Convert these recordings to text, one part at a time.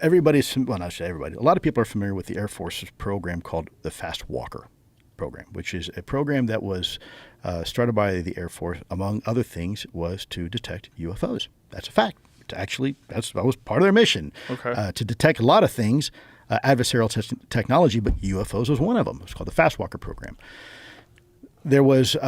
everybody's, well, not everybody, a lot of people are familiar with the Air Force's program called the Fast Walker program, which is a program that was started by the Air Force, among other things, was to detect UFOs. That's a fact. Actually, that was part of their mission, to detect a lot of things, adversarial technology, but UFOs was one of them. It's called the Fast Walker program. There was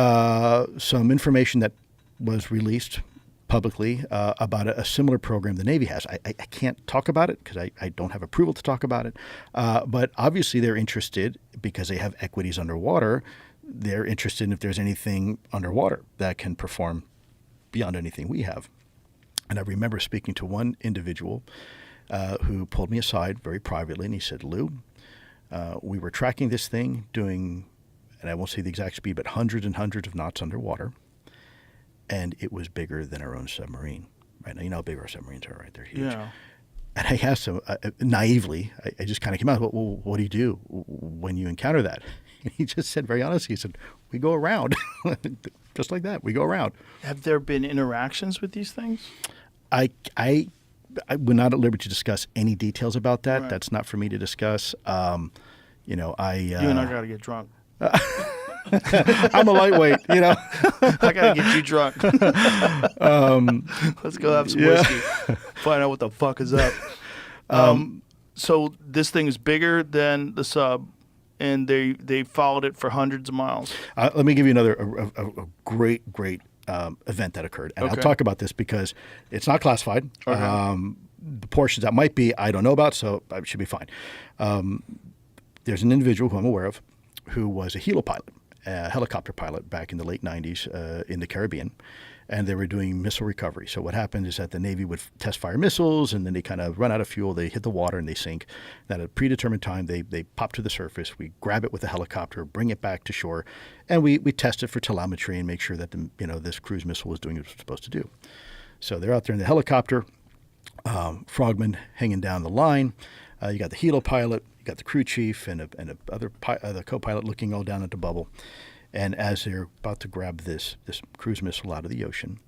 some information that was released publicly about a similar program the Navy has. I can't talk about it because I don't have approval to talk about it. But obviously they're interested because they have equities underwater. They're interested in if there's anything underwater that can perform beyond anything we have. And I remember speaking to one individual who pulled me aside very privately, and he said, Lou, we were tracking this thing doing, and I won't say the exact speed, but hundreds and hundreds of knots underwater, and it was bigger than our own submarine. Right now, you know how big our submarines are, right? They're huge. Yeah. And I asked him, naively, I just kind of came out, well, what do you do when you encounter that? And he just said, very honestly, he said, we go around. Just like that, we go around. Have there been interactions with these things? I we're not at liberty to discuss any details about that. Right. That's not for me to discuss. You and I got to get drunk. I'm a lightweight, I got to get you drunk. Let's go have some whiskey. Find out what the fuck is up. So this thing is bigger than the sub, and they followed it for hundreds of miles. Let me give you another a great event that occurred. And I'll talk about this because it's not classified. Okay. The portions that might be, I don't know about, so it should be fine. There's an individual who I'm aware of who was a helo pilot, a helicopter pilot back in the late 90s in the Caribbean, and they were doing missile recovery. So what happened is that the Navy would test fire missiles, and then they kind of run out of fuel, they hit the water, and they sink. And at a predetermined time, they pop to the surface. We grab it with a helicopter, bring it back to shore, and we test it for telemetry and make sure that this cruise missile was doing what it was supposed to do. So they're out there in the helicopter, frogmen hanging down the line. You got the helo pilot, you got the crew chief, and the co-pilot looking all down at the bubble. And as they're about to grab this cruise missile out of the ocean,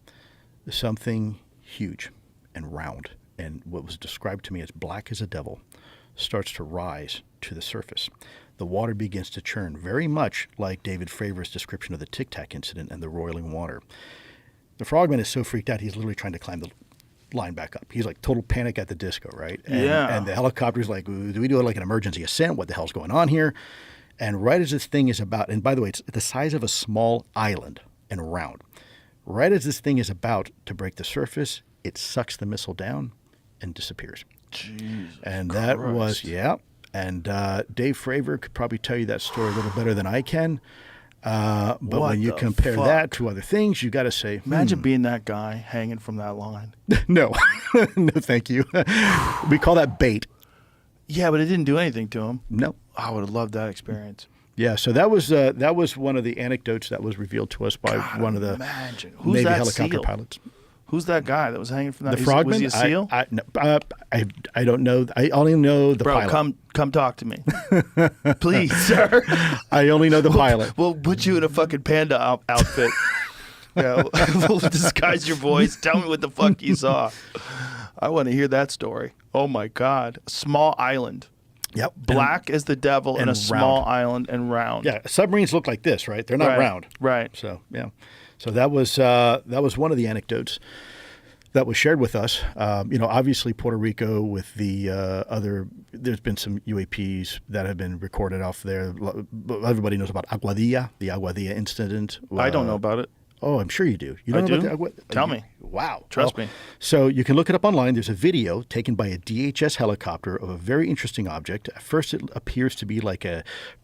something huge and round, and what was described to me as black as a devil, starts to rise to the surface. The water begins to churn, very much like David Fravor's description of the Tic Tac incident and the roiling water. The frogman is so freaked out, he's literally trying to climb the line back up. He's like total Panic at the Disco, right? And the helicopter's like, do we do like an emergency ascent? What the hell's going on here? And right as this thing is about, and by the way, it's the size of a small island and round. Right as this thing is about to break the surface, it sucks the missile down and disappears. Jesus and that Christ. Was, yeah. And Dave Fravor could probably tell you that story a little better than I can. But when you compare that to other things, you got to say, imagine being that guy hanging from that line. No, no, thank you. We call that bait. Yeah, but it didn't do anything to him. No. I would have loved that experience. Yeah, so that was one of the anecdotes that was revealed to us by one of the Navy helicopter pilots. Who's that guy that was hanging from that? The frogman? Was he a seal? I don't know. I only know the pilot. Bro, come talk to me. Please, sir. I only know the pilot. We'll put you in a fucking panda outfit. We'll disguise your voice. Tell me what the fuck you saw. I want to hear that story. Oh, my God. A small island. Yep. Black as the devil in a small island and round. Yeah, submarines look like this, right? They're not round. Right. So, yeah. So that was one of the anecdotes that was shared with us. Obviously Puerto Rico with the there's been some UAPs that have been recorded off there. Everybody knows about Aguadilla, the Aguadilla incident. I don't know about it. Oh, I'm sure you do. You don't know about the Tell me. Wow. Trust me. So you can look it up online. There's a video taken by a DHS helicopter of a very interesting object. At first, it appears to be like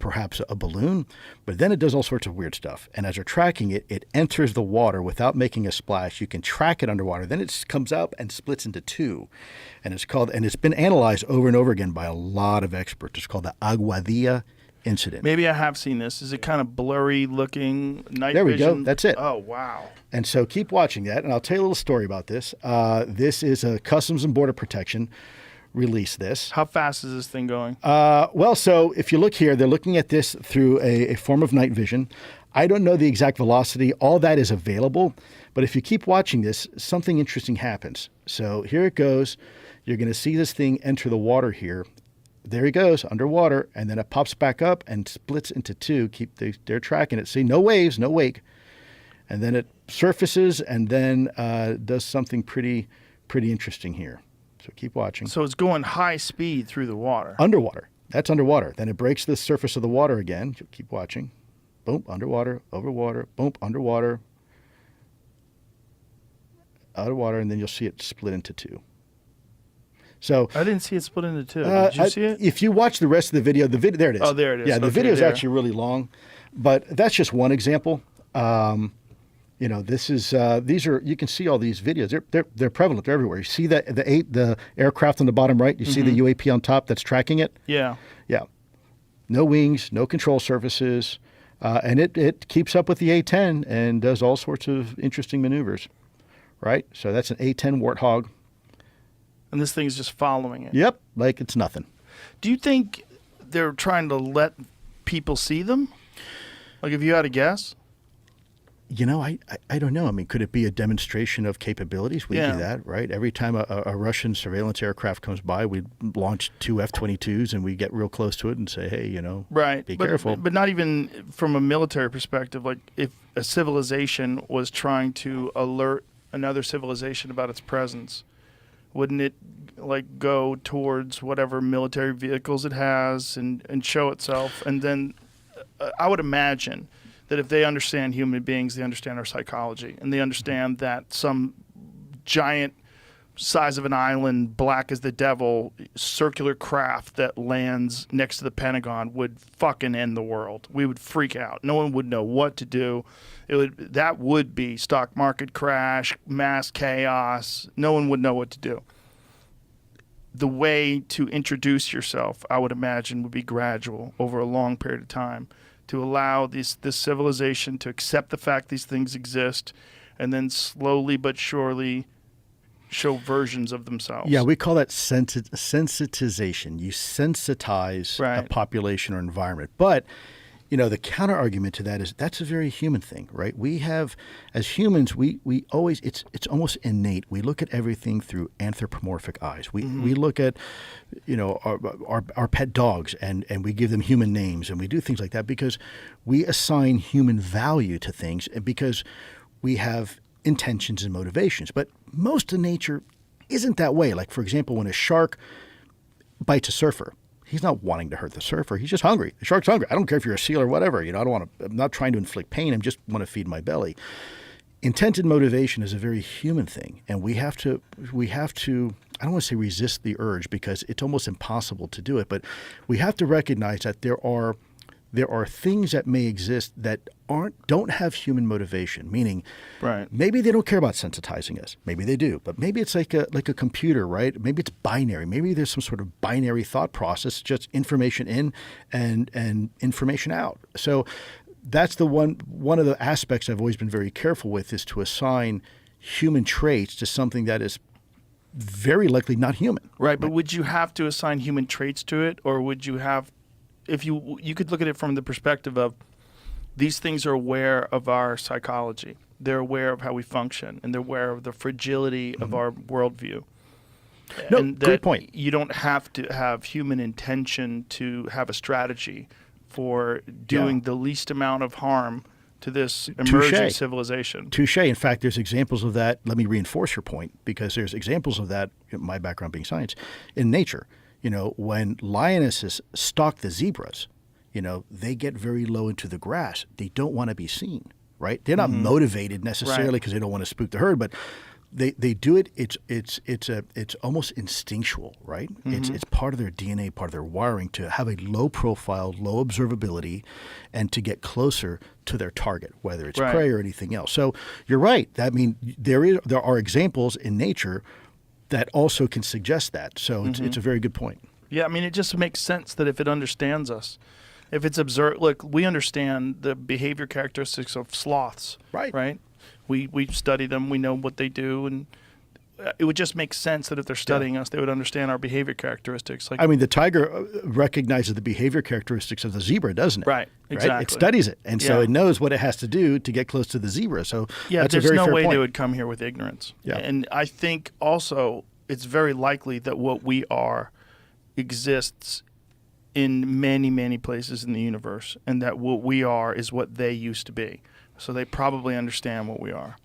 perhaps a balloon, but then it does all sorts of weird stuff. And as you're tracking it, it enters the water without making a splash. You can track it underwater. Then it comes up and splits into two. And it's been analyzed over and over again by a lot of experts. It's called the Aguadilla incident. Maybe I have seen this. Is it kind of blurry looking night There we vision? go. That's it. Oh, wow. And so keep watching that, and I'll tell you a little story about this. This is a Customs and Border Protection released this. How fast is this thing going? So if you look here, they're looking at this through a form of night vision. I don't know the exact velocity. All that is available, But if you keep watching this, something interesting happens. So here it goes. You're going to see this thing enter the water here. There he goes, underwater, and then it pops back up and splits into two. They're tracking it. See, no waves, no wake. And then it surfaces and then does something pretty interesting here. So keep watching. So it's going high speed through the water. Underwater. That's underwater. Then it breaks the surface of the water again. Keep watching. Boom, underwater, over water, boom, underwater, out of water, and then you'll see it split into two. So I didn't see it split into two. Did you see it? If you watch the rest of the video, there it is. Oh, there it is. Yeah, the video is actually really long, but that's just one example. This is you can see all these videos. They're prevalent. They're everywhere. You see the aircraft on the bottom right. You see the UAP on top that's tracking it. Yeah. Yeah. No wings, no control surfaces, and it keeps up with the A-10 and does all sorts of interesting maneuvers. Right. So that's an A-10 Warthog. And this thing's just following it. Yep, like it's nothing. Do you think they're trying to let people see them? Like, if you had a guess? I don't know. I mean, could it be a demonstration of capabilities? We do that, right? Every time a Russian surveillance aircraft comes by, we launch 2 F-22s and we get real close to it and say, hey, be careful. But not even from a military perspective. Like, if a civilization was trying to alert another civilization about its presence, wouldn't it go towards whatever military vehicles it has and show itself? And then I would imagine that if they understand human beings, they understand our psychology, and they understand that some giant size of an island, black as the devil, circular craft that lands next to the Pentagon would fucking end the world. We would freak out. No one would know what to do. That would be stock market crash, mass chaos. No one would know what to do. The way to introduce yourself, I would imagine, would be gradual over a long period of time to allow this civilization to accept the fact these things exist, and then slowly but surely show versions of themselves. Yeah, we call that sensitization. You sensitize right. a population or environment. But, the counter argument to that is that's a very human thing, right? We have, as humans, we always, it's almost innate. We look at everything through anthropomorphic eyes. We look at, our pet dogs and we give them human names, and we do things like that because we assign human value to things and because we have intentions and motivations. But most of nature isn't that way. Like, for example, when a shark bites a surfer, he's not wanting to hurt the surfer. He's just hungry. The shark's hungry. I don't care if you're a seal or whatever. I'm not trying to inflict pain. I just want to feed my belly. Intent and motivation is a very human thing, and we have to. I don't want to say resist the urge because it's almost impossible to do it, but we have to recognize that there are things that may exist that don't have human motivation. Meaning, right. Maybe they don't care about sensitizing us. Maybe they do, but maybe it's like a computer, right? Maybe it's binary. Maybe there's some sort of binary thought process, just information in and information out. So that's the one of the aspects I've always been very careful with is to assign human traits to something that is very likely not human. Right, but would you have to assign human traits to it, or would you have? If you could look at it from the perspective of these things are aware of our psychology. They're aware of how we function, and they're aware of the fragility of our worldview. No, and great point. You don't have to have human intention to have a strategy for doing the least amount of harm to this emerging civilization. Touche. In fact, there's examples of that. Let me reinforce your point, because there's examples of that, my background being science, in nature. When lionesses stalk the zebras, they get very low into the grass. They don't want to be seen, right? They're not motivated necessarily because they don't want to spook the herd, but they do it. It's almost instinctual, right? It's part of their DNA, part of their wiring to have a low profile, low observability, and to get closer to their target, whether it's prey or anything else. So you're right. I mean, there are examples in nature that also can suggest that. So it's a very good point. Yeah, I mean, it just makes sense that if it understands us, if it's observed, look, we understand the behavior characteristics of sloths, right? We study them, we know what they do, and it would just make sense that if they're studying us, they would understand our behavior characteristics. Like, I mean, the tiger recognizes the behavior characteristics of the zebra, doesn't it? Right, exactly. It studies it, and so it knows what it has to do to get close to the zebra. So that's a there's very no fair way point. they would come here with ignorance. Yeah. And I think also it's very likely that what we are exists in many, many places in the universe, and that what we are is what they used to be. So they probably understand what we are.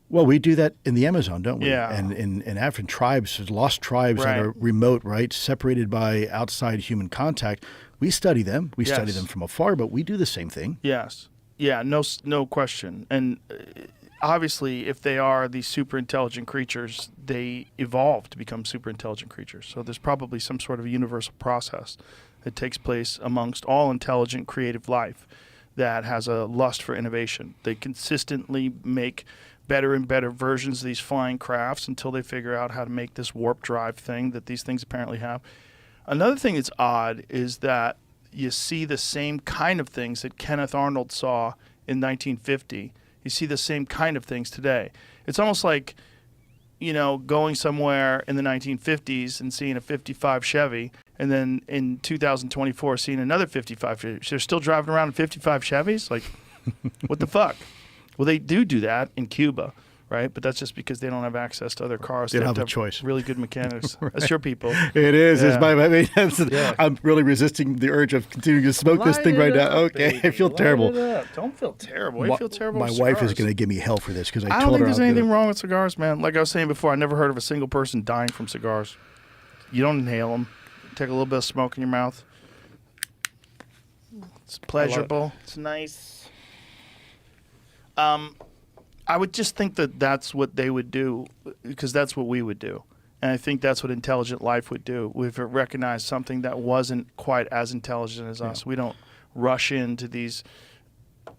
Well, we do that in the Amazon, don't we? Yeah. And in African tribes, lost tribes that are remote, right, separated by outside human contact. We study them. We study them from afar, but we do the same thing. Yes. Yeah, no question. And obviously, if they are these super intelligent creatures, they evolve to become super intelligent creatures. So there's probably some sort of universal process that takes place amongst all intelligent, creative life that has a lust for innovation. They consistently make better and better versions of these flying crafts until they figure out how to make this warp drive thing that these things apparently have. Another thing that's odd is that you see the same kind of things that Kenneth Arnold saw in 1950. You see the same kind of things today. It's almost like, going somewhere in the 1950s and seeing a 55 Chevy, and then in 2024 seeing another 55 Chevy. They're still driving around in 55 Chevys? Like, what the fuck? Well, they do that in Cuba, right? But that's just because they don't have access to other cars. They don't have a to choice. Really good mechanics. Right. That's your people. It is. Yeah. I'm really resisting the urge of continuing to smoke this thing right now. Okay, I feel terrible. Don't feel terrible. You feel terrible. My with wife cigars. is going to give me hell for this because I I don't told think her there's I was anything wrong with cigars, man. Like I was saying before, I never heard of a single person dying from cigars. You don't inhale them. Take a little bit of smoke in your mouth. It's pleasurable. It's nice. I would just think that that's what they would do, because that's what we would do. And I think that's what intelligent life would do. We've recognized something that wasn't quite as intelligent as us. We don't rush into these,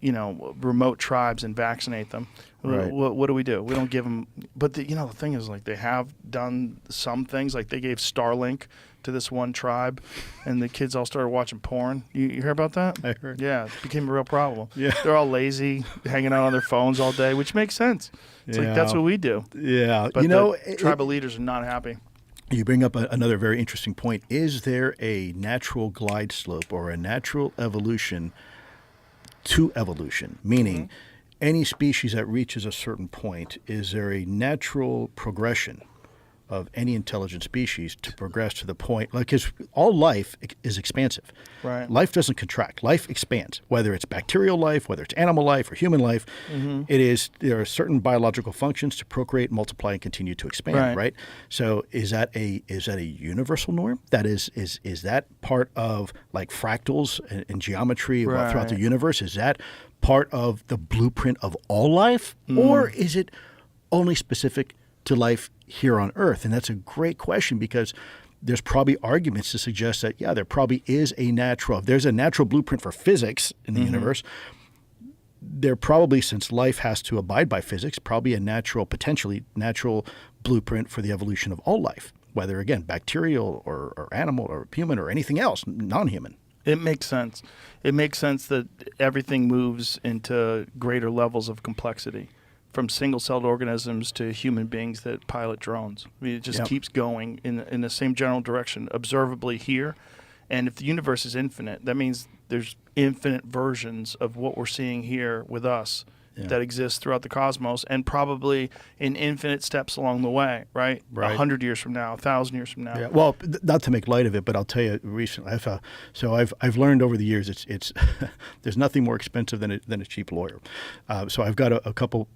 remote tribes and vaccinate them. Right. What do? We don't give them. But the thing is, like, they have done some things. Like, they gave Starlink to this one tribe, and the kids all started watching porn. You hear about that? I heard. Yeah, it became a real problem. Yeah. They're all lazy, hanging out on their phones all day, which makes sense. It's like, that's what we do. Yeah. But the tribal leaders are not happy. You bring up another very interesting point. Is there a natural glide slope or a natural evolution to evolution? Meaning, any species that reaches a certain point, is there a natural progression of any intelligent species to progress to the point, because all life is expansive. Right. Life doesn't contract. Life expands. Whether it's bacterial life, whether it's animal life or human life, there are certain biological functions to procreate, multiply, and continue to expand. Right. So is that a universal norm? That is that part of, like, fractals and geometry throughout the universe? Is that part of the blueprint of all life, or is it only specific to life here on Earth? And that's a great question, because there's probably arguments to suggest that, there probably is if there's a natural blueprint for physics in the universe, there probably, since life has to abide by physics, probably potentially natural blueprint for the evolution of all life, whether, again, bacterial or animal or human or anything else, non-human. It makes sense. It makes sense that everything moves into greater levels of complexity, from single-celled organisms to human beings that pilot drones. I mean, it just keeps going in the same general direction, observably here. And if the universe is infinite, that means there's infinite versions of what we're seeing here with us that exist throughout the cosmos, and probably in infinite steps along the way, right? 100 years from now, 1,000 years from now. Yeah. Well, not to make light of it, but I'll tell you recently, I've learned over the years it's there's nothing more expensive than a cheap lawyer. So I've got a couple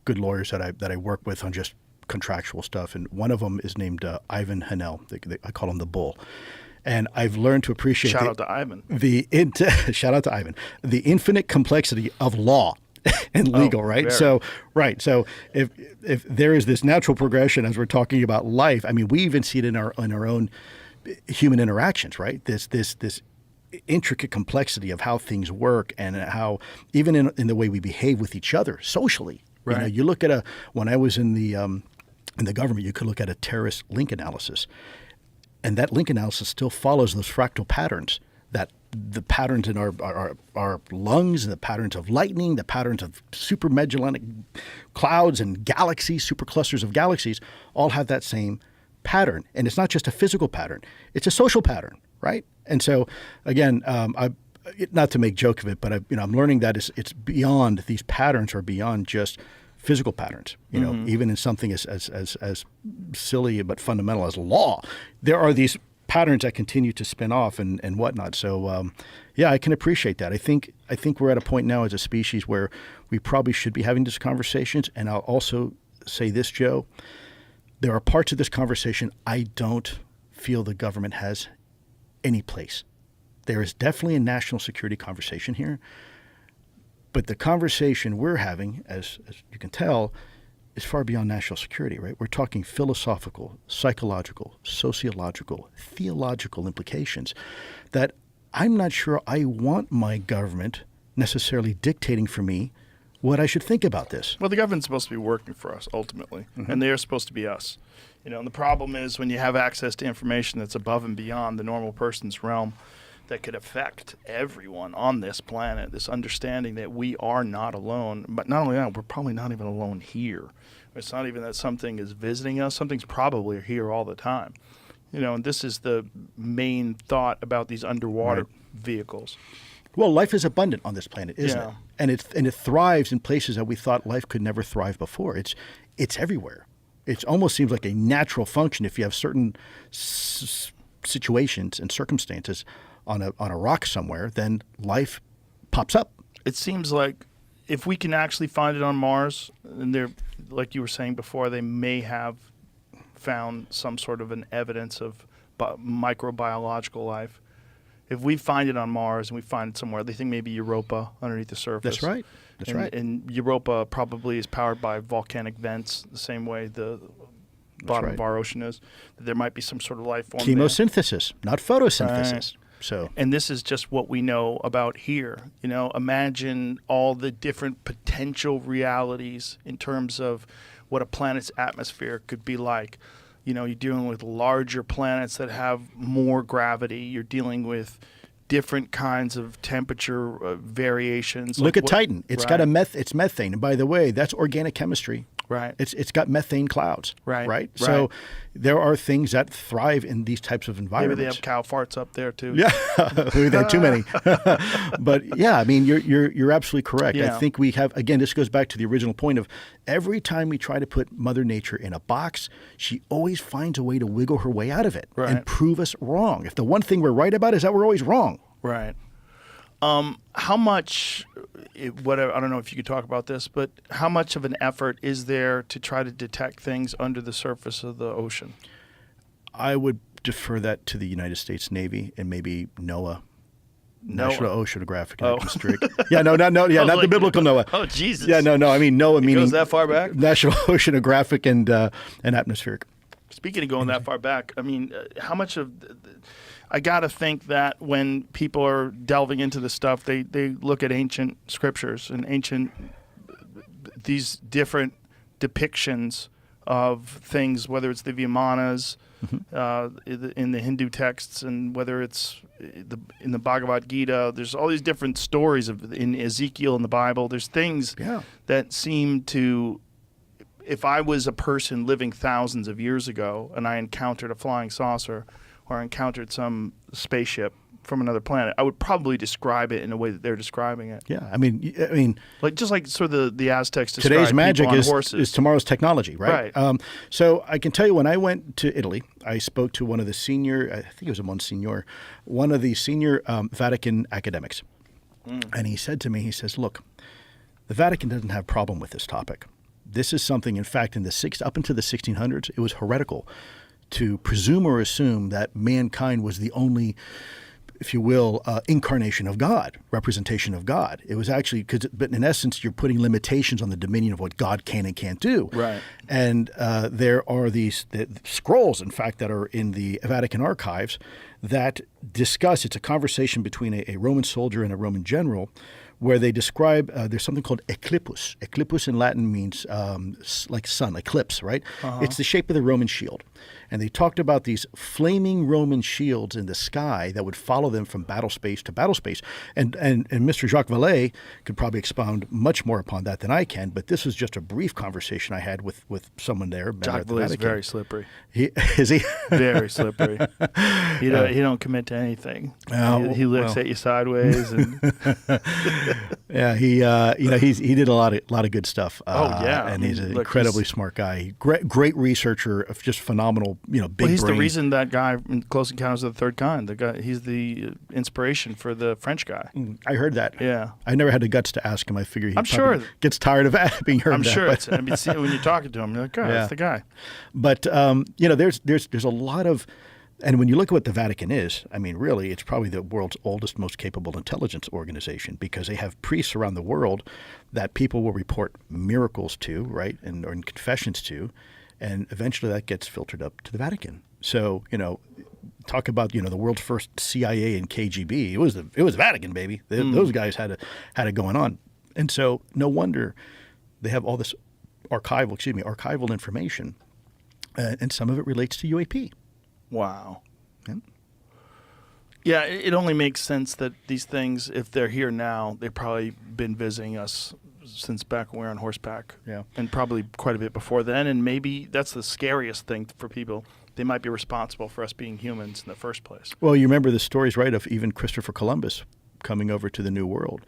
good lawyers that I work with on just contractual stuff, and one of them is named Ivan Hanel. I call him the Bull. And I've learned to appreciate Shout out to Ivan. Shout out to Ivan. The infinite complexity of law and legal, right? Very. So if there is this natural progression, as we're talking about life, I mean, we even see it in our own human interactions, right? This intricate complexity of how things work, and how even in the way we behave with each other socially. Right. You look at when I was in the government, you could look at a terrorist link analysis, and that link analysis still follows those fractal patterns that the patterns in our lungs, and the patterns of lightning, the patterns of super Magellanic clouds and galaxies, superclusters of galaxies, all have that same pattern. And it's not just a physical pattern; it's a social pattern, right? And so, again, not to make joke of it, but I'm learning that it's beyond, these patterns are beyond just physical patterns. Even in something as silly but fundamental as law, there are these patterns that continue to spin off and whatnot. So, yeah, I can appreciate that. I think we're at a point now as a species where we probably should be having these conversations. And I'll also say this, Joe, there are parts of this conversation I don't feel the government has any place. There is definitely a national security conversation here, but the conversation we're having, as you can tell, is far beyond national security, right? We're talking philosophical, psychological, sociological, theological implications that I'm not sure I want my government necessarily dictating for me what I should think about this. Well, the government's supposed to be working for us ultimately, and they're supposed to be us. And the problem is when you have access to information that's above and beyond the normal person's realm, that could affect everyone on this planet, this understanding that we are not alone. But not only that, we're probably not even alone here. It's not even that something is visiting us. Something's probably here all the time. And this is the main thought about these underwater vehicles. Well, life is abundant on this planet, isn't it? And it thrives in places that we thought life could never thrive before. It's everywhere. It almost seems like a natural function if you have certain situations and circumstances on a rock somewhere, then life pops up. It seems like if we can actually find it on Mars, and they're, like you were saying before, they may have found some sort of an evidence of microbiological life. If we find it on Mars and we find it somewhere, they think maybe Europa underneath the surface. That's right. That's right. And Europa probably is powered by volcanic vents, the same way the bottom of our ocean is. There might be some sort of life form Chemosynthesis, not photosynthesis. Right. So, and this is just what we know about here. Imagine all the different potential realities in terms of what a planet's atmosphere could be like. You're dealing with larger planets that have more gravity. You're dealing with different kinds of temperature variations. Look at Titan. It's got it's methane. And by the way, that's organic chemistry. Right. It's got methane clouds. Right. So there are things that thrive in these types of environments. Maybe they have cow farts up there too. Yeah, maybe they have too many. But yeah, I mean, you're absolutely correct. Yeah. I think we have, again, this goes back to the original point of every time we try to put Mother Nature in a box, she always finds a way to wiggle her way out of it and prove us wrong. If the one thing we're right about is that we're always wrong. Right. How much, whatever, I don't know if you could talk about this, but how much of an effort is there to try to detect things under the surface of the ocean? I would defer that to the United States Navy and maybe NOAA. National Oceanographic and Atmospheric. Yeah, not the biblical NOAA. Oh, Jesus. Yeah, no, I mean NOAA meaning goes that far back? National Oceanographic and Atmospheric. Speaking of going that far back, I mean, how much of I got to think that when people are delving into this stuff, they look at ancient scriptures and these different depictions of things, whether it's the Vimanas in the Hindu texts, and whether it's in the Bhagavad Gita. There's all these different stories in Ezekiel in the Bible. There's things that seem to, if I was a person living thousands of years ago and I encountered a flying saucer or encountered some spaceship from another planet, I would probably describe it in a way that they're describing it. Yeah, I mean, just like sort of the Aztecs describe today's magic people on horses. is tomorrow's technology, right? So I can tell you, when I went to Italy, I spoke to one of the senior, I think it was a Monsignor, one of the senior Vatican academics, and he said to me, he says, "Look, the Vatican doesn't have a problem with this topic. This is something, in fact, up into the 1600s, it was heretical to presume or assume that mankind was the only, if you will, incarnation of God, representation of God. It was actually, but in essence, you're putting limitations on the dominion of what God can and can't do. Right. And there are these scrolls, in fact, that are in the Vatican archives that discuss, it's a conversation between a Roman soldier and a Roman general, where they describe there's something called eclipus. Eclipus in Latin means like sun, eclipse, right? It's the shape of the Roman shield. And they talked about these flaming Roman shields in the sky that would follow them from battle space to battle space. And Mr. Jacques Vallée could probably expound much more upon that than I can, but this was just a brief conversation I had with someone there. Jacques Vallée is very slippery. Is he? Very slippery. He don't commit to anything. He looks at you sideways. And yeah, he did a lot of good stuff. And he's an incredibly smart guy. Great researcher, of just phenomenal, big he's brain. the reason that guy in Close Encounters of the Third Kind. He's the inspiration for the French guy. I heard that. Yeah, I never had the guts to ask him. I figure he gets tired of being heard. I'm sure. When you're talking to him, you're like, oh, that's the guy. But there's a lot of. And when you look at what the Vatican is, I mean, really, it's probably the world's oldest, most capable intelligence organization, because they have priests around the world that people will report miracles to, right, or in confessions to, and eventually that gets filtered up to the Vatican. So, talk about the world's first CIA and KGB. It was the Vatican, baby. Those guys had it going on, and so no wonder they have all this archival information, and some of it relates to UAP. Wow. Yeah, it only makes sense that these things, if they're here now, they've probably been visiting us since back when we were on horseback. Yeah. And probably quite a bit before then. And maybe that's the scariest thing for people. They might be responsible for us being humans in the first place. Well, you remember the stories, right, of even Christopher Columbus coming over to the New World.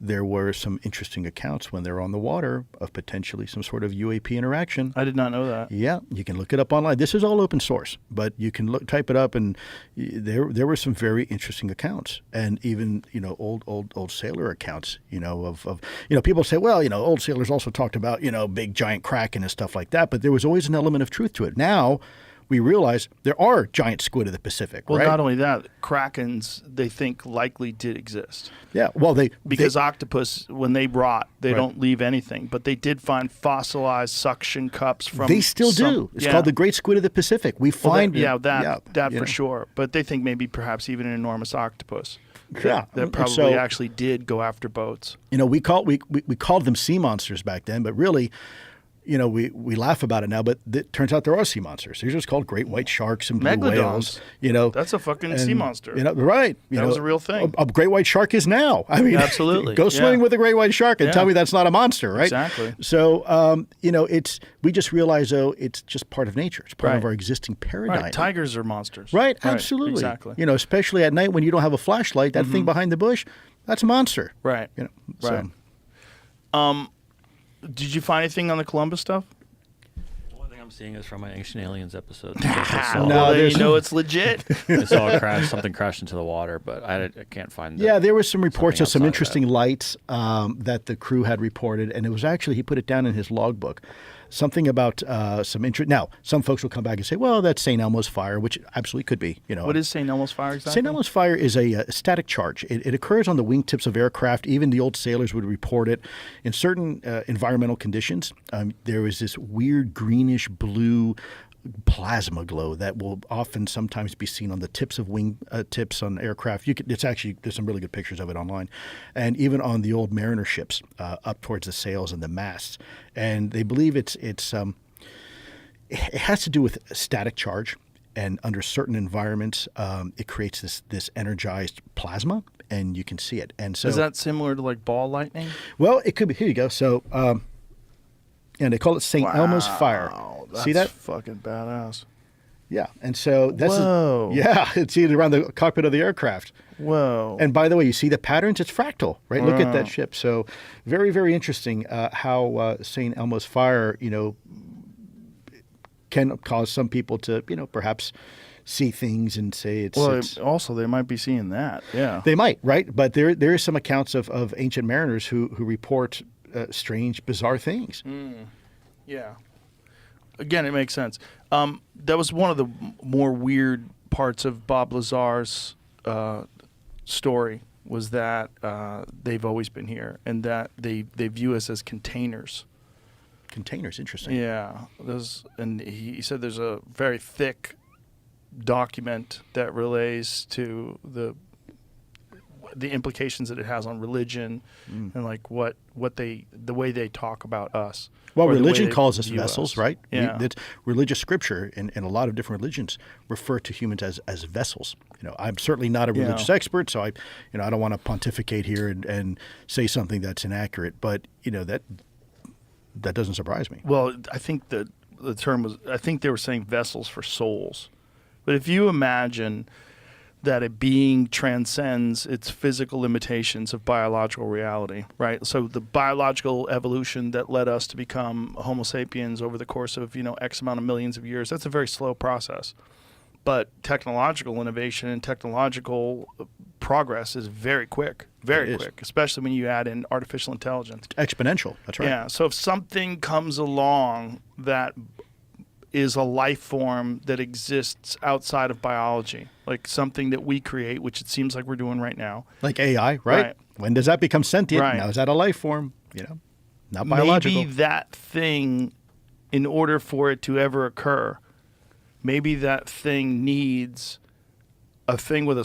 There were some interesting accounts when they were on the water of potentially some sort of UAP interaction. I did not know that. Yeah, you can look it up online. This is all open source, but you can type it up, and there were some very interesting accounts, and even old sailor accounts. Of people say, well, old sailors also talked about big giant kraken and stuff like that, but there was always an element of truth to it. Now we realize there are giant squid of the Pacific. Well, right? Not only that, krakens they think likely did exist. Yeah, well, because octopus, when they rot, they don't leave anything. But they did find fossilized suction cups from. They still do. It's called the Great Squid of the Pacific. We find that for sure. But they think maybe perhaps even an enormous octopus. Yeah, that probably actually did go after boats. We called them sea monsters back then, but really. We laugh about it now, but it turns out there are sea monsters. They're just called great white sharks and blue Megalodons. whales. That's a fucking sea monster. Right. That was a real thing. A great white shark is now. I mean, absolutely. Go swimming with a great white shark and tell me that's not a monster, right? Exactly. So, we just realize, though, it's just part of nature. It's part of our existing paradigm. Right. Tigers are monsters. Right. Absolutely. Exactly. Especially at night when you don't have a flashlight, that thing behind the bush, that's a monster. Right. Right. So. Did you find anything on the Columbus stuff? The only thing I'm seeing is from my Ancient Aliens episode. It's legit. I saw something crashed into the water, but I can't find. There was some reports of some interesting lights that the crew had reported, and it was actually he put it down in his logbook. Something about some interest. Now, some folks will come back and say, well, that's St. Elmo's fire, which absolutely could be. What is St. Elmo's fire exactly? St. Elmo's fire is a static charge. It occurs on the wingtips of aircraft. Even the old sailors would report it. In certain environmental conditions, there was this weird greenish blue plasma glow that will often sometimes be seen on the tips of wing tips on aircraft. There's some really good pictures of it online, and even on the old mariner ships up towards the sails and the masts. And they believe it has to do with static charge, and under certain environments, it creates this energized plasma, and you can see it. And so, is that similar to like ball lightning? Well, it could be. Here you go. So. And they call it St. Elmo's Fire. See that? That's fucking badass. Yeah, and so that's it's either around the cockpit of the aircraft. Whoa! And by the way, you see the patterns? It's fractal, right? Look at that ship. So, very, very interesting how St. Elmo's Fire, can cause some people to, perhaps see things and say it's. Well, also they might be seeing that. Yeah, they might, right? But there is some accounts of ancient mariners who report. Strange, bizarre things. Yeah. Again, it makes sense. That was one of the more weird parts of Bob Lazar's story was that they've always been here and that they view us as containers. Containers, interesting. Yeah. And he said there's a very thick document that relates to the implications that it has on religion and like the way they talk about us. Well, or the way religion they calls us view vessels, us. right? Yeah. Religious scripture in a lot of different religions refer to humans as vessels. I'm certainly not a religious expert, so I don't want to pontificate here and say something that's inaccurate, but that doesn't surprise me. Well, I think the term was, I think they were saying vessels for souls. But if you imagine that a being transcends its physical limitations of biological reality, right? So the biological evolution that led us to become Homo sapiens over the course of, X amount of millions of years, that's a very slow process. But technological innovation and technological progress is very quick, especially when you add in artificial intelligence. Exponential, that's right. Yeah, so if something comes along that is a life form that exists outside of biology, like something that we create, which it seems like we're doing right now. Like AI, right? When does that become sentient? Right. Now is that a life form? Not biological. Maybe that thing, in order for it to ever occur, maybe that thing needs a thing with a